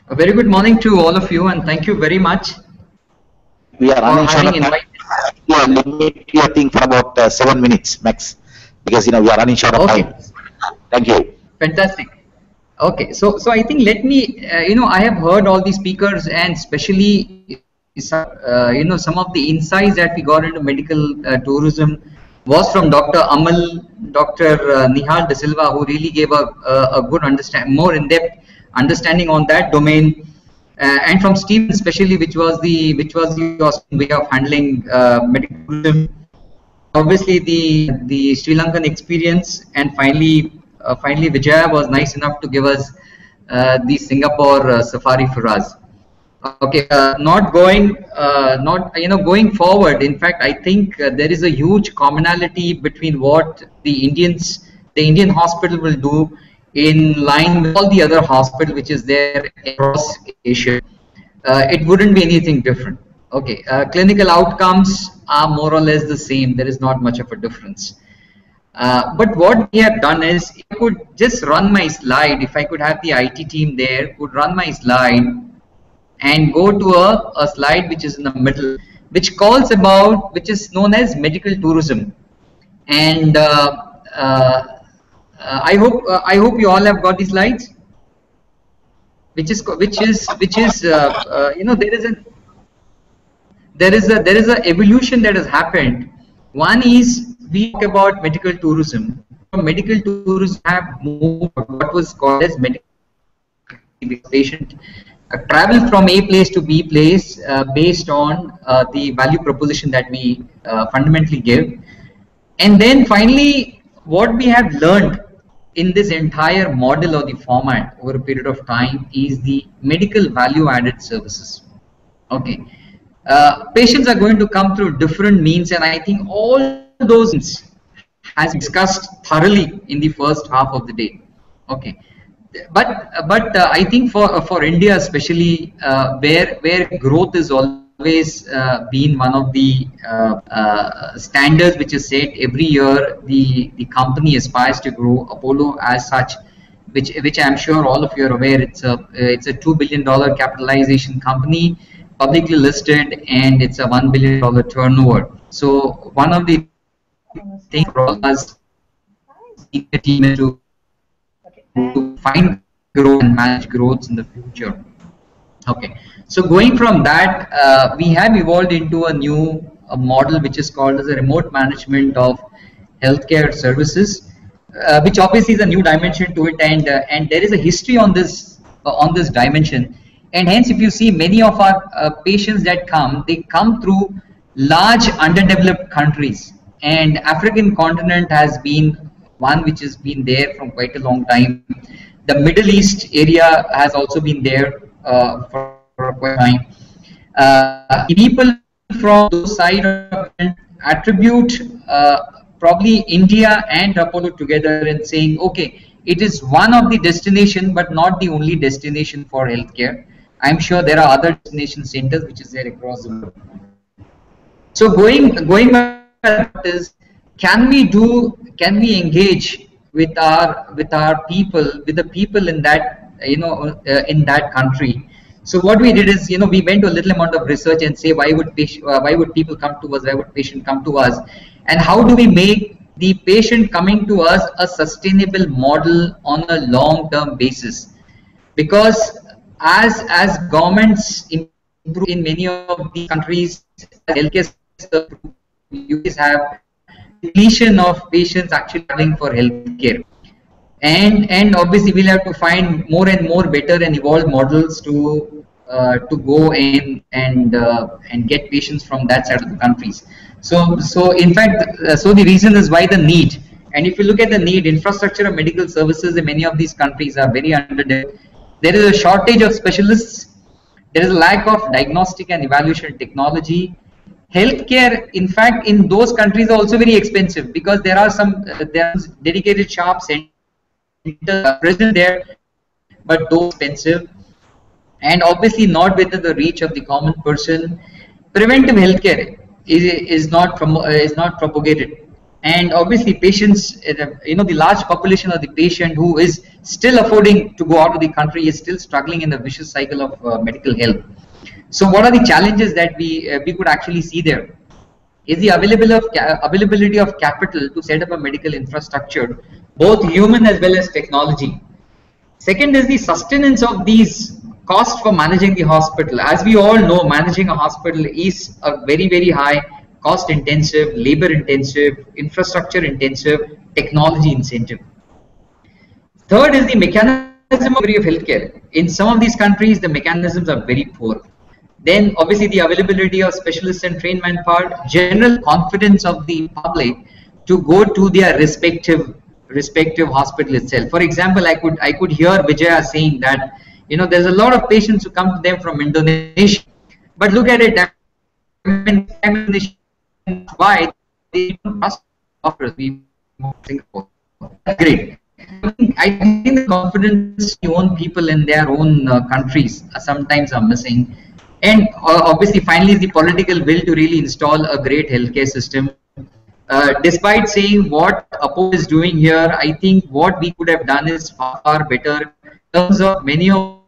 A very good morning to all of you, and thank you very much We are for running short having of time. invited. You limit your thing for about 7 minutes max, because we are running short of Okay, time. Thank you. fantastic. Okay, so I think let me, I have heard all the speakers, and especially, some of the insights that we got into medical tourism was from Dr. Amal, Dr. Nihal De Silva, who really gave a good more in-depth understanding on that domain. And from Steve especially, which was the Australian way of handling medical tourism, obviously the Sri Lankan experience, and finally Vijaya was nice enough to give us the Singapore safari for us. Okay, going forward. In fact, I think there is a huge commonality between what the Indian hospital will do in line with all the other hospitals which is there across Asia. It wouldn't be anything different. Okay, clinical outcomes are more or less the same. There is not much of a difference. But what we have done is, if I could just run my slide, if I could have the IT team there, could run my slide and go to a slide which is in the middle, which is known as medical tourism. And I hope you all have got these slides, there is a evolution that has happened. One is, we talk about medical tourism. From medical tourism, have moved what was called as medical patient travel from A place to B place based on the value proposition that we fundamentally give. And then finally, what we have learned in this entire model or the format over a period of time is the medical value added services. Okay, patients are going to come through different means, and I think all those means has discussed thoroughly in the first half of the day. Okay, but I think for India especially, where growth is always been one of the standards which is set every year, the company aspires to grow. Apollo as such, which I'm sure all of you are aware, it's a $2 billion capitalization company, publicly listed, and it's a $1 billion turnover. So one of the things for all us the team is to find growth and manage growth in the future. Okay, so going from that, we have evolved into a new model which is called as a remote management of healthcare services, which obviously is a new dimension to it, and there is a history on this dimension. And hence, if you see many of our patients that come, they come through large underdeveloped countries, and African continent has been one which has been there from quite a long time. The Middle East area has also been there for quite a time. People from those sides attribute probably India and Apollo together in saying, okay, it is one of the destination, but not the only destination for healthcare. I'm sure there are other destination centers which is there across the world. So going back is, can we engage with our people, with the people in that in that country? So what we did is, we went to a little amount of research and say, why would people come to us? Why would patient come to us? And how do we make the patient coming to us a sustainable model on a long-term basis? Because as governments improve in many of these countries, healthcare you have depletion of patients actually coming for healthcare, and obviously we'll have to find more and more better and evolved models to go in and get patients from that side of the countries. So in fact, the reason is why the need. And if you look at the need, infrastructure of medical services in many of these countries are very underdeveloped. There is a shortage of specialists. There is a lack of diagnostic and evaluation technology. Healthcare, in fact, in those countries are also very expensive, because there are dedicated shops and present there, but those expensive, and obviously not within the reach of the common person. Preventive healthcare is not propagated. And obviously patients, the large population of the patient who is still affording to go out of the country is still struggling in the vicious cycle of medical health. So what are the challenges that we could actually see there? Is the availability of capital to set up a medical infrastructure, both human as well as technology. Second is the sustenance of these costs for managing the hospital. As we all know, managing a hospital is a very, very high cost intensive, labor intensive, infrastructure intensive, technology intensive. Third is the mechanism of healthcare. In some of these countries, the mechanisms are very poor. Then obviously the availability of specialists and trained manpower, general confidence of the public to go to their respective hospital itself. For example, I could hear Vijaya saying that there's a lot of patients who come to them from Indonesia, but look at it, why they don't trust doctors. We Singapore. That's great. I think the confidence you own people in their own countries sometimes are missing. And obviously, finally, is the political will to really install a great healthcare system. Despite saying what Apollo is doing here, I think what we could have done is far, far better in terms of many of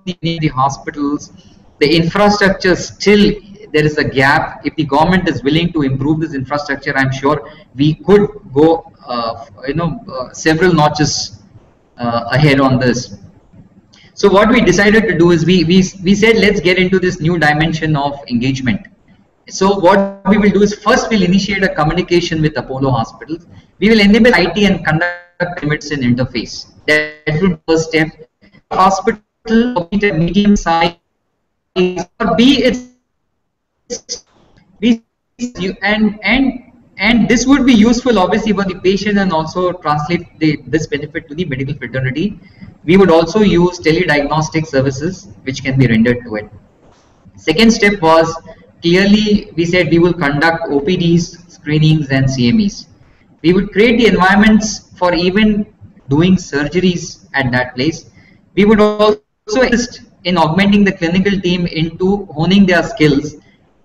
the hospitals. The infrastructure still, there is a gap. If the government is willing to improve this infrastructure, I'm sure we could go, several notches ahead on this. So what we decided to do is we said let's get into this new dimension of engagement. So what we will do is first we'll initiate a communication with Apollo hospitals. We will enable IT and conduct medicine interface. That will be the first step. Hospital be a medium size or be it's and this would be useful obviously for the patient and also translate this benefit to the medical fraternity. We would also use telediagnostic services which can be rendered to it. Second step was clearly we said we will conduct OPDs, screenings and CMEs. We would create the environments for even doing surgeries at that place. We would also assist in augmenting the clinical team into honing their skills,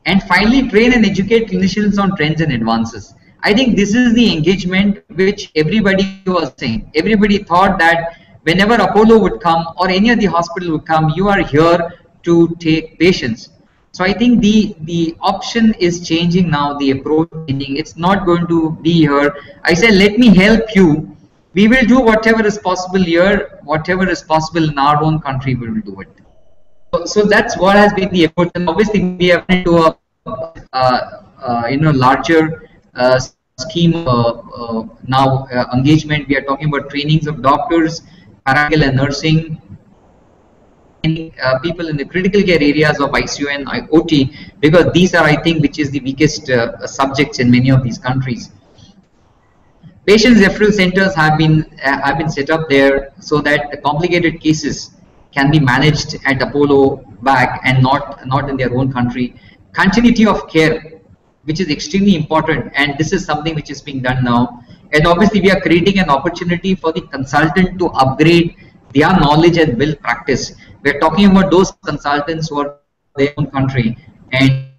and finally train and educate clinicians on trends and advances. I think this is the engagement which everybody was saying. Everybody thought that whenever Apollo would come or any of the hospital would come, you are here to take patients. So I think the option is changing now, the approach changing. It's not going to be here. I said, let me help you. We will do whatever is possible here, whatever is possible in our own country, we will do it. So that's what has been the approach. And obviously we have into a larger scheme now engagement. We are talking about trainings of doctors, paramedical and nursing, people in the critical care areas of ICU and OT, because these are, I think, which is the weakest subjects in many of these countries. Patient referral centers have been set up there so that the complicated cases can be managed at Apollo back and not in their own country. Continuity of care, which is extremely important, and this is something which is being done now. And obviously we are creating an opportunity for the consultant to upgrade their knowledge and build practice. We are talking about those consultants who are in their own country and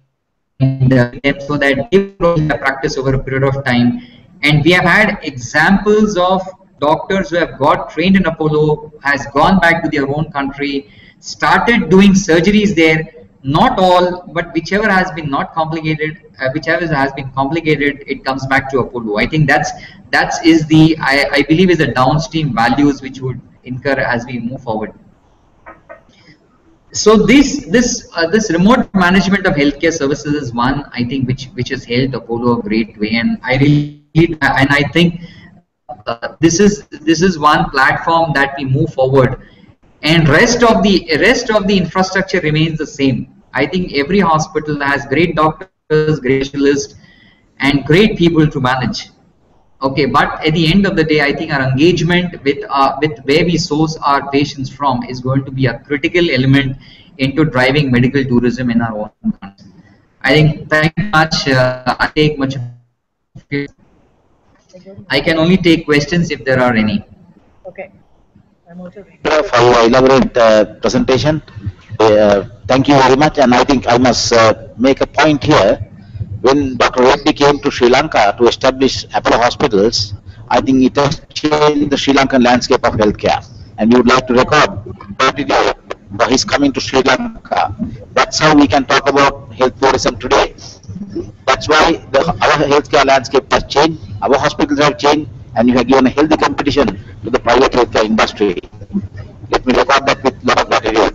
so that they grow their practice over a period of time. And we have had examples of doctors who have got trained in Apollo, has gone back to their own country, started doing surgeries there. Not all, but whichever has been not complicated, whichever has been complicated, it comes back to Apollo. I think that is the I believe is the downstream values which would incur as we move forward. So this remote management of healthcare services is one, I think, which has helped Apollo a great way, and I think this is one platform that we move forward, and rest of the infrastructure remains the same. I think every hospital has great doctors, great specialists, and great people to manage. Okay, but at the end of the day, I think our engagement with where we source our patients from is going to be a critical element into driving medical tourism in our own country. I think, thank you much. I take much. I can only take questions if there are any. Okay. I'm also for your elaborate presentation. Thank you very much. And I think I must make a point here when Dr. Reddy came to Sri Lanka to establish Apollo hospitals, I think it has changed the Sri Lankan landscape of healthcare. And we would like to record gratitude for his coming to Sri Lanka. That's how we can talk about health tourism today. That's why our healthcare landscape has changed, our hospitals have changed, and you have given a healthy competition to the private healthcare industry. Let me record that with a lot of gratitude.